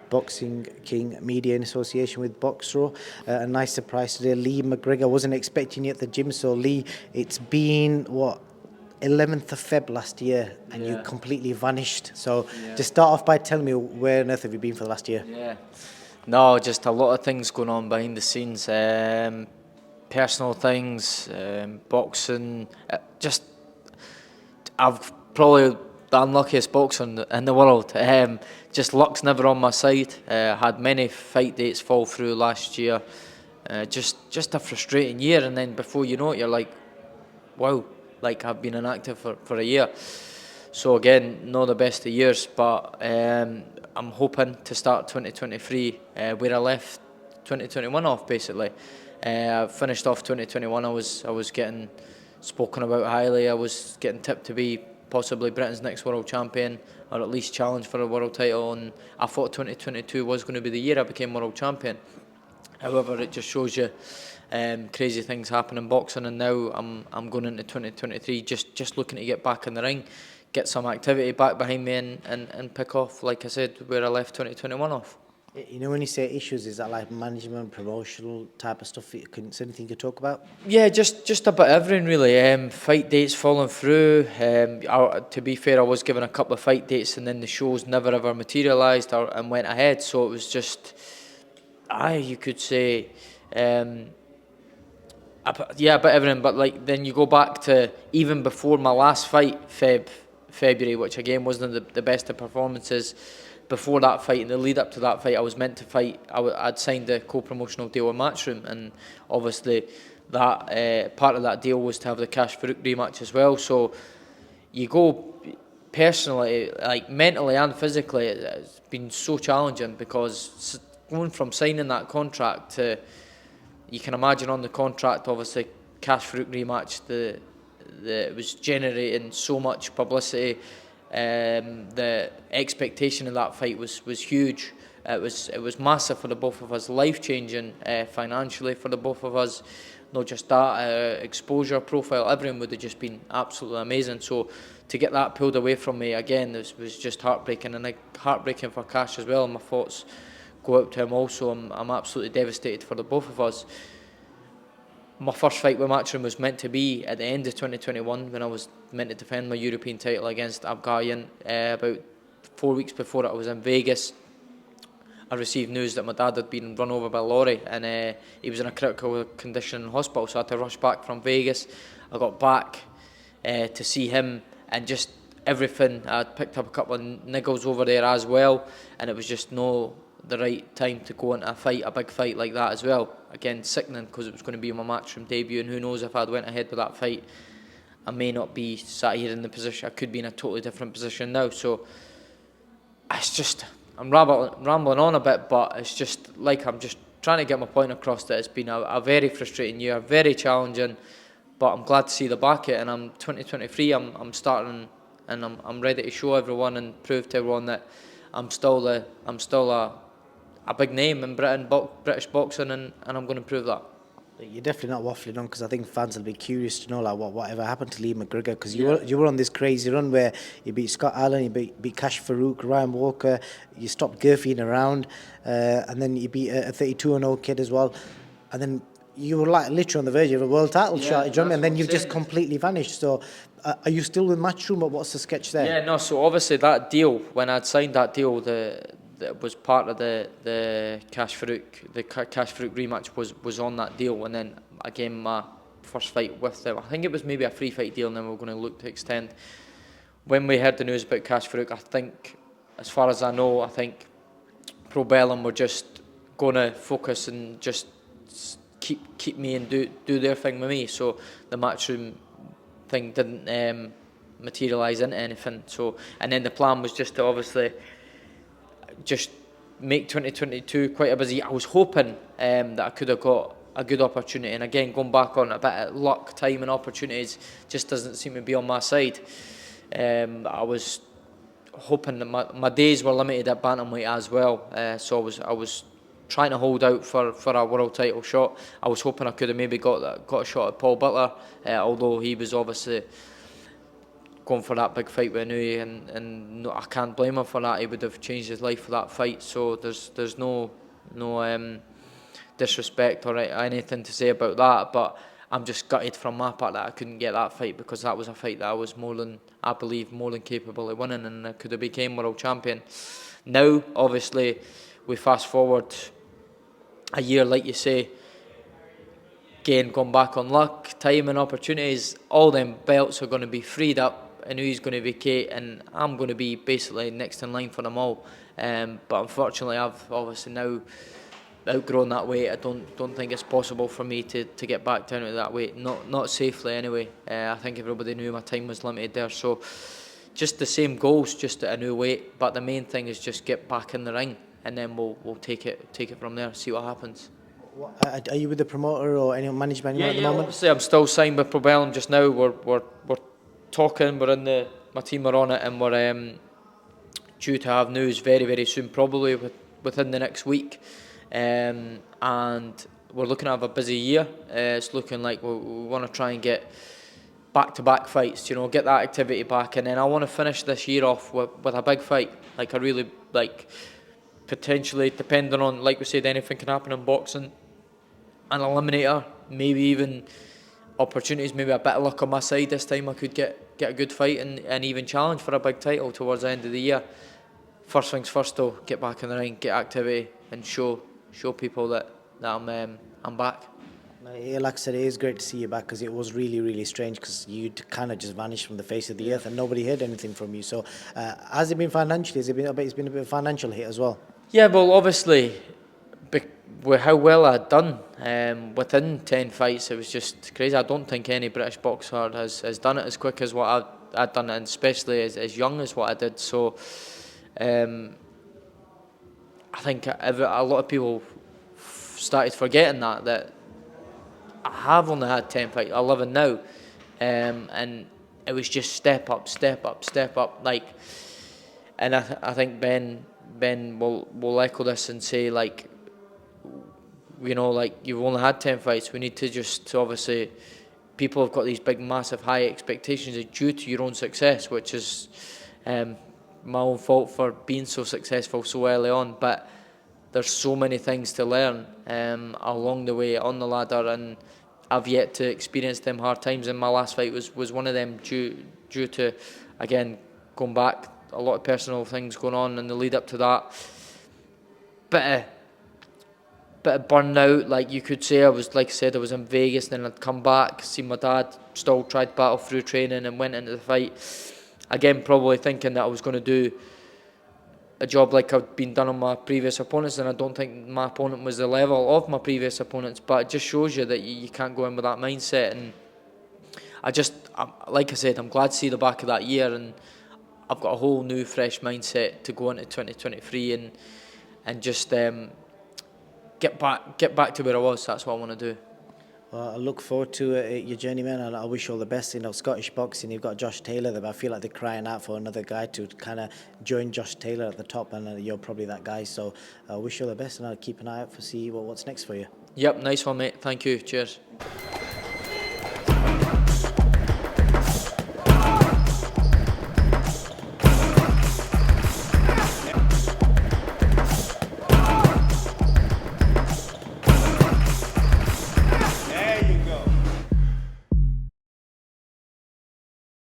Boxing King Media in association with Boxro. A nice surprise today. Lee Mcgregor, wasn't expecting you at the gym. So Lee, it's been, 11th of Feb last year, and you completely vanished. So just start off by telling me, where on earth have you been for the last year? Yeah, no, just a lot of things going on behind the scenes. Personal things, boxing. I've probably the unluckiest boxer in the world. Just luck's never on my side. Had many fight dates fall through last year. Just a frustrating year, and then before you know it, you're like, wow, like I've been inactive for a year. So again, not the best of years, but I'm hoping to start 2023 where I left 2021 off. Basically, I finished off 2021. I was getting spoken about highly. I was getting tipped to be possibly Britain's next world champion, or at least challenge for a world title. And I thought 2022 was going to be the year I became world champion. However, it just shows you crazy things happen in boxing, and now I'm going into 2023 just looking to get back in the ring, get some activity back behind me, and pick off, like I said, where I left 2021 off. You know, when you say issues, is that like management, promotional type of stuff? Is there anything you could talk about? Yeah, just about everything really. Fight dates falling through. To be fair, I was given a couple of fight dates, and then the shows never ever materialised and went ahead. So it was just, you could say, about everything. But like then you go back to even before my last fight, February, which again wasn't the best of performances. Before that fight, in the lead up to that fight, I was meant to fight. I'd signed a co-promotional deal with Matchroom, and obviously that part of that deal was to have the Cash Farouk rematch as well. So you go personally, like mentally and physically, it's been so challenging because going from signing that contract to, you can imagine on the contract, obviously Cash Farouk rematch, it was generating so much publicity. The expectation of that fight was huge. It was massive for the both of us, life changing financially for the both of us. Not just that, exposure, profile, everything would have just been absolutely amazing. So to get that pulled away from me again was just heartbreaking, and heartbreaking for Cash as well. And my thoughts go out to him also. I'm absolutely devastated for the both of us. My first fight with Matchroom was meant to be at the end of 2021 when I was meant to defend my European title against Abgayan. About 4 weeks before it, I was in Vegas. I received news that my dad had been run over by a lorry, and he was in a critical condition in hospital, so I had to rush back from Vegas. I got back to see him, and just everything. I picked up a couple of niggles over there as well, and it was just the right time to go into a big fight like that as well. Again, sickening because it was going to be my Matchroom debut, and who knows, if I'd went ahead with that fight, I may not be sat here in the position. I could be in a totally different position now. So it's just, I'm rambling on a bit, but it's just like I'm just trying to get my point across that it's been a very frustrating year, very challenging, but I'm glad to see the back of it. And I'm 2023. I'm starting, and I'm ready to show everyone and prove to everyone that I'm still a big name in British boxing, and I'm going to prove that. You're definitely not waffling on, because I think fans will be curious to know like whatever happened to Lee Mcgregor, because you were on this crazy run where you beat Scott Allen, you beat Cash Farouk, Ryan Walker, you stopped Gurfian around, and then you beat a 32-0 kid as well, and then you were like literally on the verge of a world title shot, you know what I mean? And then you've just completely vanished. So are you still with Matchroom, but what's the sketch there? Yeah, no, so obviously that deal, when I'd signed that deal, that was part of the Cash Farouk rematch was on that deal, and then again my first fight with them, I think it was maybe a free fight deal, and then we were going to look to extend. When we heard the news about Cash Farouk, I think, as far as I know, I think Pro Bellum were just going to focus and just keep me and do their thing with me. So the Matchroom thing didn't materialise into anything. So, and then the plan was just to obviously just make 2022 quite a busy. I was hoping that I could have got a good opportunity, and again, going back on a bit of luck, time and opportunities just doesn't seem to be on my side. I was hoping that my days were limited at bantamweight as well, so I was trying to hold out for a world title shot. I was hoping I could have maybe got a shot at Paul Butler, although he was obviously going for that big fight with Inouye, and no, I can't blame him for that. He would have changed his life for that fight. So there's no disrespect or anything to say about that. But I'm just gutted from my part that I couldn't get that fight, because that was a fight that I was I believe more than capable of winning, and I could have became world champion. Now, obviously, we fast forward a year, like you say, again, going back on luck, time and opportunities, all them belts are going to be freed up. I know he's going to vacate, and I'm going to be basically next in line for them all. But unfortunately, I've obviously now outgrown that weight. I don't think it's possible for me to get back down to that weight. Not safely anyway. I think everybody knew my time was limited there. So just the same goals, just at a new weight. But the main thing is just get back in the ring, and then we'll take it from there. See what happens. Are you with the promoter or any management at the moment? Obviously I'm still signed with Probellum just now. We're talking. We're in my team are on it, and we're due to have news very, very soon, probably within the next week. And we're looking to have a busy year. It's looking like we want to try and get back-to-back fights. Get that activity back, and then I want to finish this year off with a big fight. Like I really like, potentially, depending on, like we said, anything can happen in boxing. An eliminator, maybe even opportunities, maybe a bit of luck on my side this time. I could get a good fight and even challenge for a big title towards the end of the year. First things first, though, get back in the ring, get activity, and show people that I'm back. Like I said, it is great to see you back, because it was really, really strange, because you'd kind of just vanished from the face of the earth and nobody heard anything from you. So has it been financially? I bet it's been a bit of a financial hit as well. Yeah, well, obviously, with how well I'd done within 10 fights, it was just crazy. I don't think any British boxer has done it as quick as what I'd done, and especially as young as what I did. So I think a lot of people started forgetting that I have only had 10 fights, 11 now, and it was just step up, like. And I think Ben will echo this and say, like, like, you've only had 10 fights. We need to just, obviously, people have got these big, massive, high expectations due to your own success, which is my own fault for being so successful so early on. But there's so many things to learn along the way on the ladder, and I've yet to experience them hard times. And my last fight was one of them, due to, again, going back, a lot of personal things going on in the lead up to that. Bit of burnout, like you could say. I was in Vegas, then I'd come back, see my dad, still tried to battle through training, and went into the fight. Again, probably thinking that I was going to do a job like I've been done on my previous opponents, and I don't think my opponent was the level of my previous opponents. But it just shows you that you can't go in with that mindset. And like I said, I'm glad to see the back of that year, and I've got a whole new, fresh mindset to go into 2023 and just get back to where I was. That's what I want to do. Well, I look forward to your journey, man, and I wish you all the best. Scottish boxing, you've got Josh Taylor there, but I feel like they're crying out for another guy to kind of join Josh Taylor at the top, and you're probably that guy. So I wish you all the best, and I'll keep an eye out for see what's next for you. Yep, nice one, mate. Thank you. Cheers.